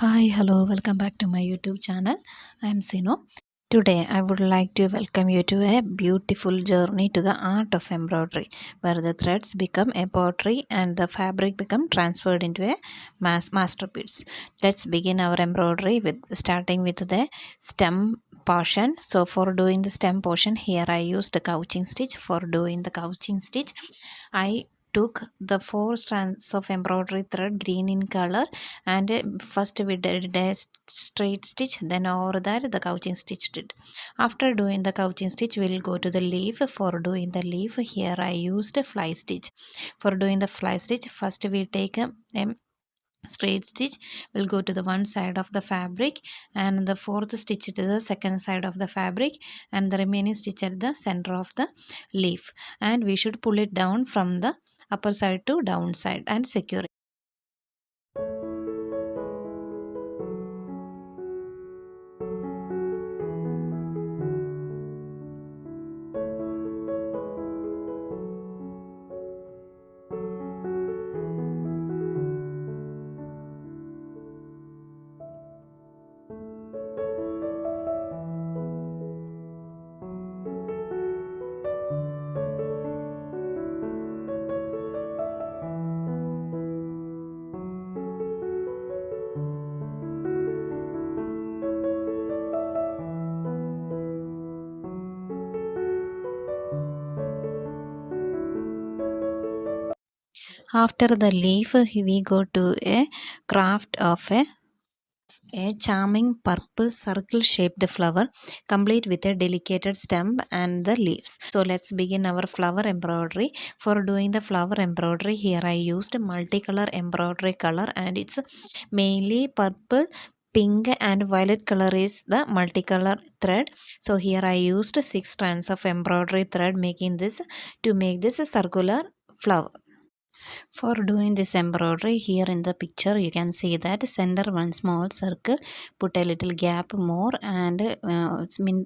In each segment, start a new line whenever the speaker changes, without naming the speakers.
Hi, hello, welcome back to my YouTube channel. I am Sino. Today, I would like to welcome you to a beautiful journey to the art of embroidery, where the threads become a pottery and the fabric become transferred into a masterpiece. Let's begin our embroidery with starting with the stem portion. So, for doing the stem portion, here I used the couching stitch. For doing the couching stitch, I took the four strands of embroidery thread green in color, and first we did a straight stitch, then over that the couching stitch did. After doing the couching stitch, we'll go to the leaf. For doing the leaf, here I used a fly stitch. For doing the fly stitch, first we take a straight stitch, will go to the one side of the fabric, and the fourth stitch to the second side of the fabric, and the remaining stitch at the center of the leaf, and we should pull it down from the upper side to down side and secure it. After the leaf, we go to a craft of a charming purple circle shaped flower, complete with a delicate stem and the leaves. So let's begin our flower embroidery. For doing the flower embroidery, here I used multicolor embroidery color, and it's mainly purple, pink and violet color is the multicolor thread. So here I used six strands of embroidery thread, making this to make this a circular flower. For doing this embroidery, here in the picture you can see that center one small circle, put a little gap more, and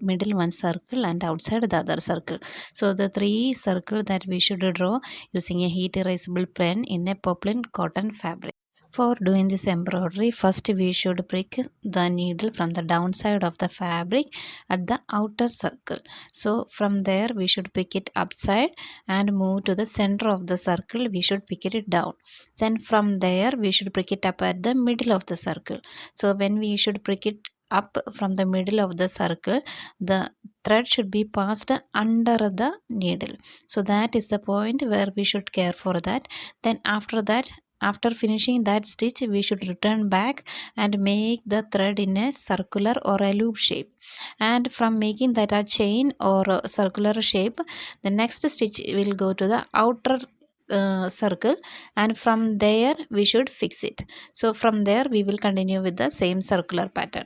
middle one circle, and outside the other circle. So the three circle that we should draw using a heat erasable pen in a poplin cotton fabric. For doing this embroidery, first we should prick the needle from the downside of the fabric at the outer circle. So from there we should pick it upside and move to the center of the circle. We should pick it down. Then from there we should prick it up at the middle of the circle. So when we should prick it up from the middle of the circle, the thread should be passed under the needle. So that is the point where we should care for that. Then after that, after finishing that stitch, we should return back and make the thread in a circular or a loop shape. And from making that a chain or a circular shape, the next stitch will go to the outer circle, and from there we should fix it. So from there we will continue with the same circular pattern.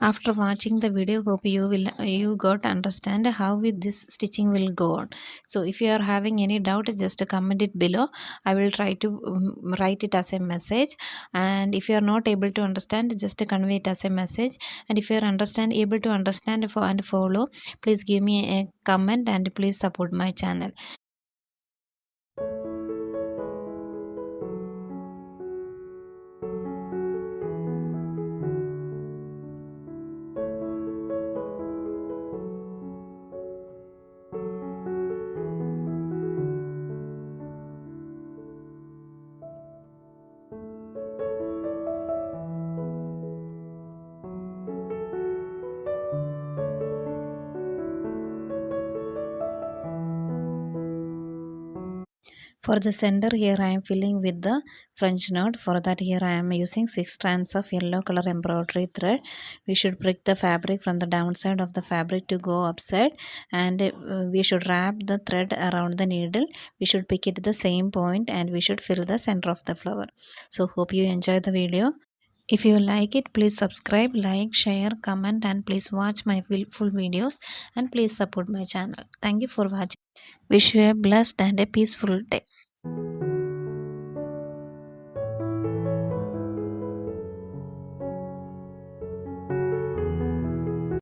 After watching the video, hope you got to understand how this stitching will go on. So if you are having any doubt, just comment it below. I will try to write it as a message. And if you are not able to understand, just convey it as a message. And if you are able to understand and follow, please give me a comment and please support my channel. For the center, here I am filling with the French knot. For that, here I am using 6 strands of yellow color embroidery thread. We should prick the fabric from the downside of the fabric to go upside, and we should wrap the thread around the needle. We should pick it at the same point, and we should fill the center of the flower. So hope you enjoy the video. If you like it, please subscribe, like, share, comment, and please watch my full videos, and please support my channel. Thank you for watching. Wish you a blessed and a peaceful day.